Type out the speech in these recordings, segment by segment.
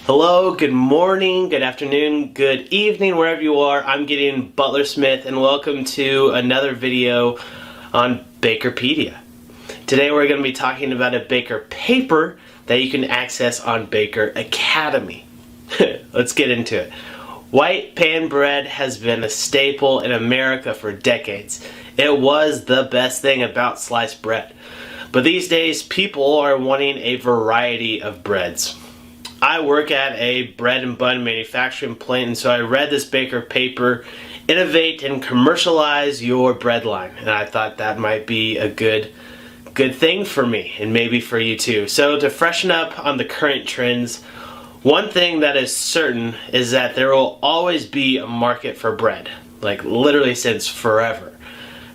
Hello, good morning, good afternoon, good evening, wherever you are. I'm Gideon Butler Smith, and welcome to another video on Bakerpedia. Today we're going to be talking about a baker paper that you can access on Baker Academy. Let's get into it. White pan bread has been a staple in America for decades. It was the best thing about sliced bread. But these days, people are wanting a variety of breads. I work at a bread and bun manufacturing plant, and so I read this baker paper, Innovate and Commercialize Your Bread Line, and I thought that might be a good thing for me, and maybe for you too. So to freshen up on the current trends, one thing that is certain is that there will always be a market for bread, like literally since forever.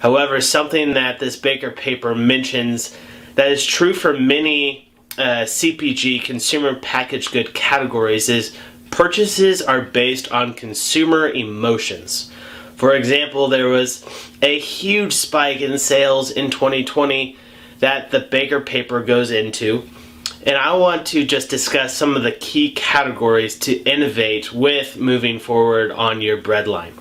However, something that this baker paper mentions that is true for many CPG, consumer packaged good categories, is purchases are based on consumer emotions. For example, there was a huge spike in sales in 2020 that the baker paper goes into, and I want to just discuss some of the key categories to innovate with moving forward on your bread line.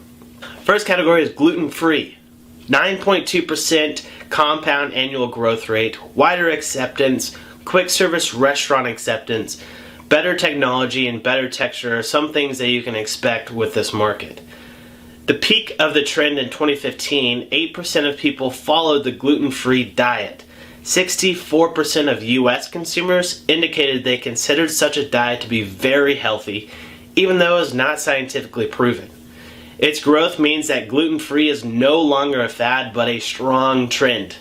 First category is gluten-free. 9.2% compound annual growth rate, wider acceptance, quick service restaurant acceptance, better technology, and better texture are some things that you can expect with this market. The peak of the trend in 2015, 8% of people followed the gluten-free diet. 64% of US consumers indicated they considered such a diet to be very healthy, even though it was not scientifically proven. Its growth means that gluten-free is no longer a fad, but a strong trend.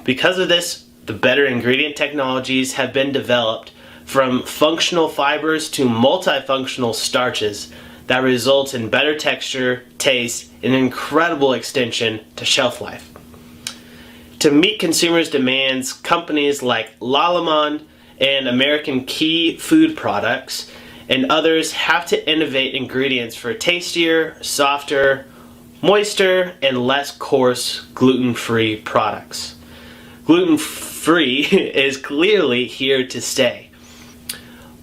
Because of this, the better ingredient technologies have been developed, from functional fibers to multifunctional starches that result in better texture, taste, and incredible extension to shelf life. To meet consumers' demands, companies like Lallemand and American Key Food Products and others have to innovate ingredients for tastier, softer, moister, and less coarse gluten-free products. Gluten-free is clearly here to stay.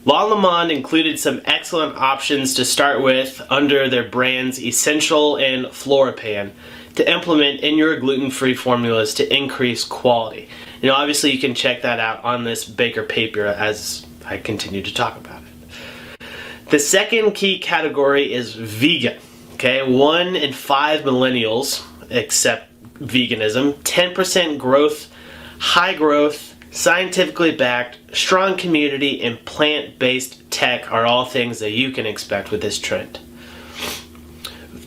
Lallemand included some excellent options to start with under their brands Essential and Florapan to implement in your gluten-free formulas to increase quality. Obviously you can check that out on this baker paper as I continue to talk about it. The second key category is vegan. 1 in 5 millennials accept veganism. 10% growth, high growth, scientifically backed, strong community, and plant-based tech are all things that you can expect with this trend.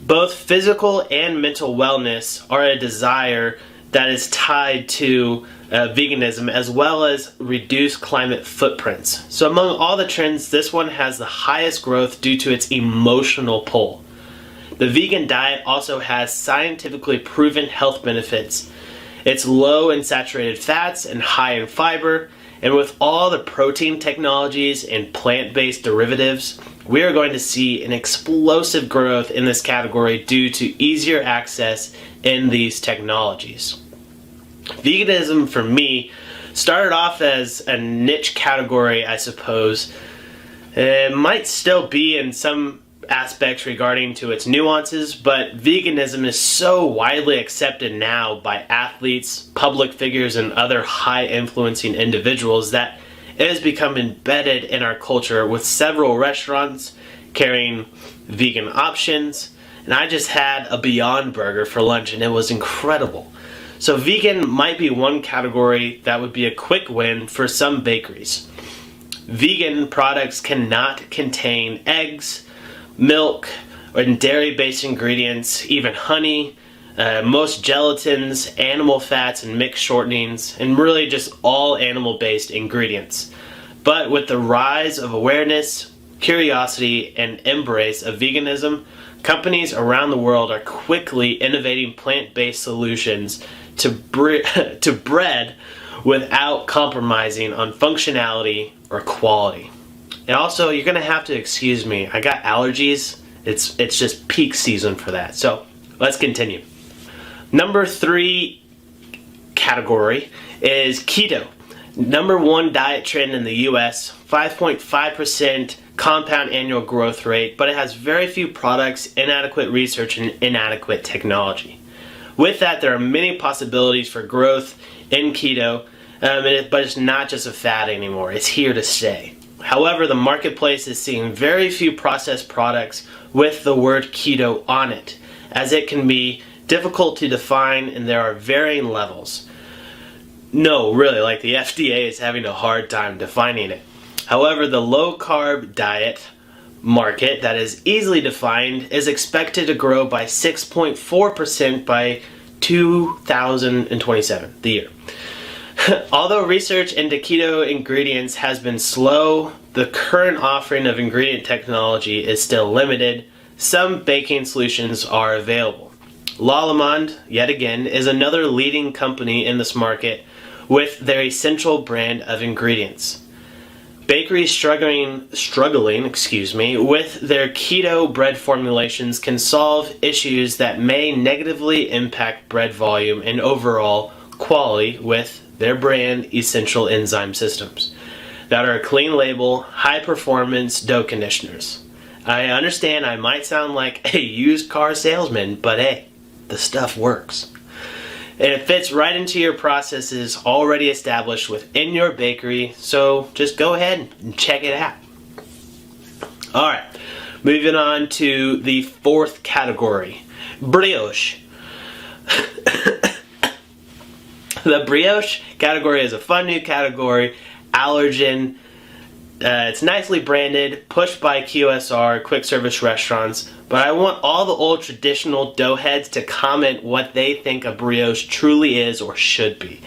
Both physical and mental wellness are a desire that is tied to veganism, as well as reduced climate footprints. So among all the trends, this one has the highest growth due to its emotional pull. The vegan diet also has scientifically proven health benefits. It's low in saturated fats and high in fiber, and with all the protein technologies and plant-based derivatives, we are going to see an explosive growth in this category due to easier access in these technologies. Veganism, for me, started off as a niche category, I suppose. It might still be in some aspects regarding to its nuances, but veganism is so widely accepted now by athletes, public figures, and other high influencing individuals that it has become embedded in our culture, with several restaurants carrying vegan options. And I just had a Beyond Burger for lunch and it was incredible. So vegan might be one category that would be a quick win for some bakeries. Vegan products cannot contain eggs, milk, or dairy-based ingredients, even honey, most gelatins, animal fats, and mixed shortenings, and really just all animal-based ingredients. But with the rise of awareness, curiosity, and embrace of veganism, companies around the world are quickly innovating plant-based solutions to bread without compromising on functionality or quality. And also, you're going to have to excuse me. I got allergies. It's just peak season for that. So let's continue. Number 3 category is keto. Number 1 diet trend in the US, 5.5% compound annual growth rate, but it has very few products, inadequate research, and inadequate technology. With that, there are many possibilities for growth in keto, but it's not just a fad anymore. It's here to stay. However, the marketplace is seeing very few processed products with the word keto on it, as it can be difficult to define and there are varying levels. No, really, like the FDA is having a hard time defining it. However, the low-carb diet market that is easily defined is expected to grow by 6.4% by 2027, the year. Although research into keto ingredients has been slow, the current offering of ingredient technology is still limited. Some baking solutions are available. Lallemand, yet again, is another leading company in this market with their essential brand of ingredients. Bakeries struggling, with their keto bread formulations can solve issues that may negatively impact bread volume and overall quality with their brand essential enzyme systems that are clean label, high performance dough conditioners. I understand I might sound like a used car salesman, but hey, the stuff works. And it fits right into your processes already established within your bakery, so just go ahead and check it out. Alright, moving on to the fourth category, brioche. The brioche category is a fun new category, allergen. It's nicely branded, pushed by QSR, quick service restaurants, but I want all the old traditional dough heads to comment what they think a brioche truly is or should be.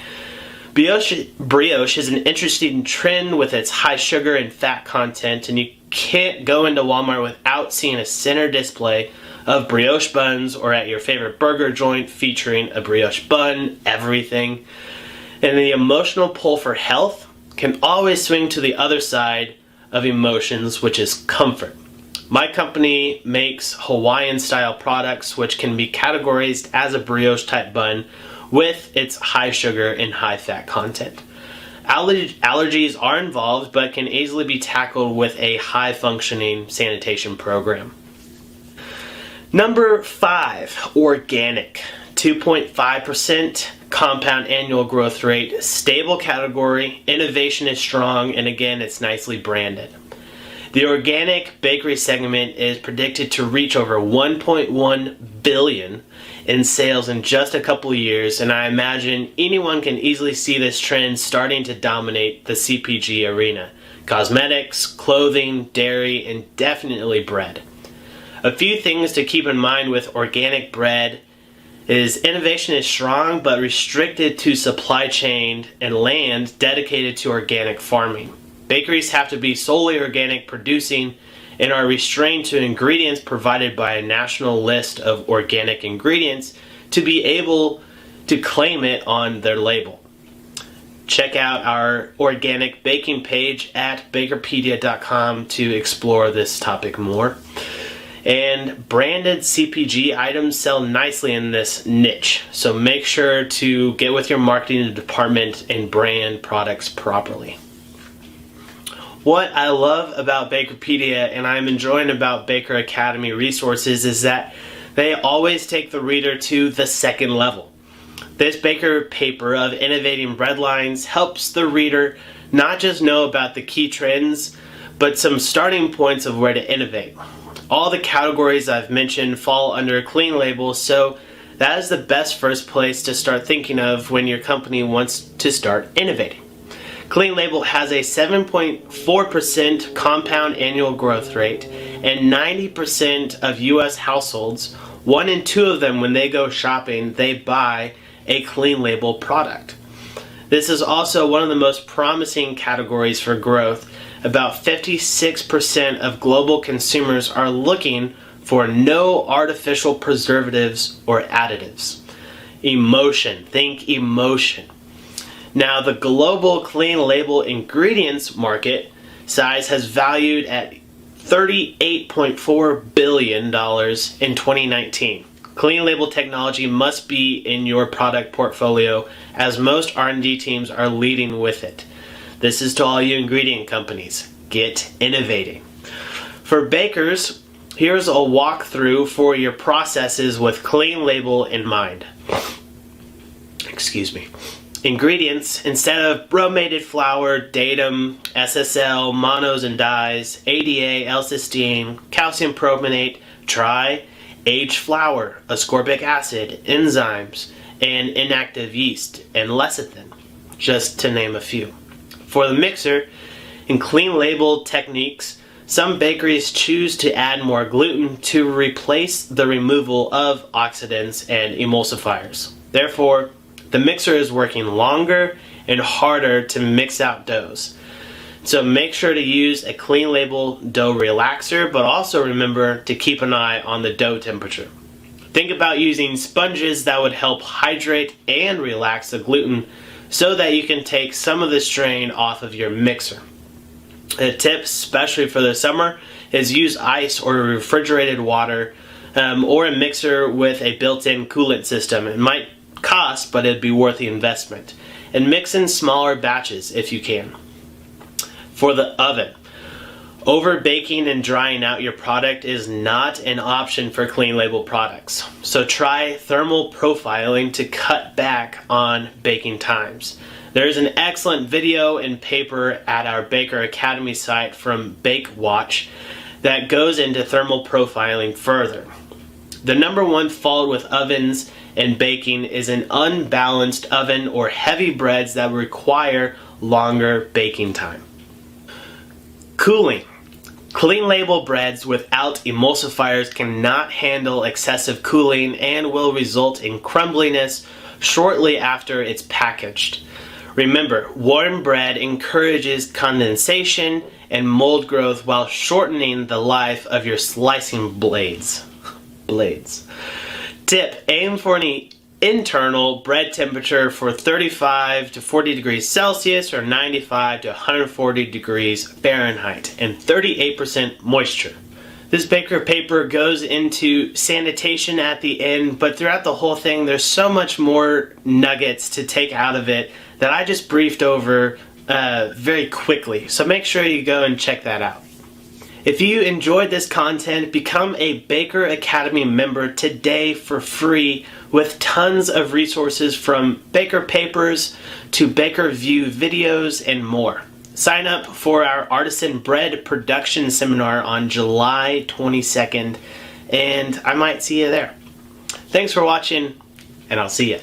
Brioche is an interesting trend with its high sugar and fat content, and you can't go into Walmart without seeing a center display of brioche buns or at your favorite burger joint featuring a brioche bun, everything. And the emotional pull for health can always swing to the other side of emotions, which is comfort. My company makes Hawaiian style products which can be categorized as a brioche type bun with its high sugar and high fat content. Allergies are involved but can easily be tackled with a high functioning sanitation program. Number 5, organic. 2.5% compound annual growth rate, stable category, innovation is strong, and again, it's nicely branded. The organic bakery segment is predicted to reach over 1.1 billion in sales in just a couple of years, and I imagine anyone can easily see this trend starting to dominate the CPG arena. Cosmetics, clothing, dairy, and definitely bread. A few things to keep in mind with organic bread is innovation is strong but restricted to supply chain and land dedicated to organic farming. Bakeries have to be solely organic producing and are restrained to ingredients provided by a national list of organic ingredients to be able to claim it on their label. Check out our organic baking page at bakerpedia.com to explore this topic more. And branded CPG items sell nicely in this niche, so make sure to get with your marketing department and brand products properly. What I love about Bakerpedia and I'm enjoying about Baker Academy resources is that they always take the reader to the second level. This Baker paper of Innovating Breadlines helps the reader not just know about the key trends, but some starting points of where to innovate. All the categories I've mentioned fall under a clean label, so that is the best first place to start thinking of when your company wants to start innovating. Clean Label has a 7.4% compound annual growth rate, and 90% of US households, 1 in 2 of them when they go shopping, they buy a Clean Label product. This is also one of the most promising categories for growth. About 56% of global consumers are looking for no artificial preservatives or additives. Emotion, think emotion. Now, the global clean label ingredients market size has valued at $38.4 billion in 2019. Clean label technology must be in your product portfolio as most R&D teams are leading with it. This is to all you ingredient companies. Get innovating. For bakers, here's a walkthrough for your processes with clean label in mind. Excuse me. Ingredients: instead of bromated flour, datum, SSL, monos and dyes, ADA, L-cysteine, calcium propionate, try aged flour, ascorbic acid, enzymes, and inactive yeast, and lecithin, just to name a few. For the mixer, in clean label techniques, some bakeries choose to add more gluten to replace the removal of oxidants and emulsifiers. Therefore, the mixer is working longer and harder to mix out doughs. So make sure to use a clean label dough relaxer, but also remember to keep an eye on the dough temperature. Think about using sponges that would help hydrate and relax the gluten so that you can take some of the strain off of your mixer. A tip, especially for the summer, is use ice or refrigerated water or a mixer with a built-in coolant system. It might cost, but it'd be worth the investment. And mix in smaller batches if you can. For the oven, over baking and drying out your product is not an option for clean label products. So try thermal profiling to cut back on baking times. There is an excellent video and paper at our Baker Academy site from Bake Watch that goes into thermal profiling further. The number one fault with ovens and baking is an unbalanced oven or heavy breads that require longer baking time. Cooling. Clean label breads without emulsifiers cannot handle excessive cooling and will result in crumbliness shortly after it's packaged. Remember, warm bread encourages condensation and mold growth while shortening the life of your slicing blades. Tip: aim for an internal bread temperature for 35 to 40 degrees Celsius or 95 to 140 degrees Fahrenheit and 38% moisture. This baker paper goes into sanitation at the end, but throughout the whole thing there's so much more nuggets to take out of it that I just briefed over very quickly. So make sure you go and check that out. If you enjoyed this content, become a Baker Academy member today for free with tons of resources from baker papers to baker view videos and more. Sign up for our artisan bread production seminar on July 22nd and I might see you there. Thanks for watching and I'll see you.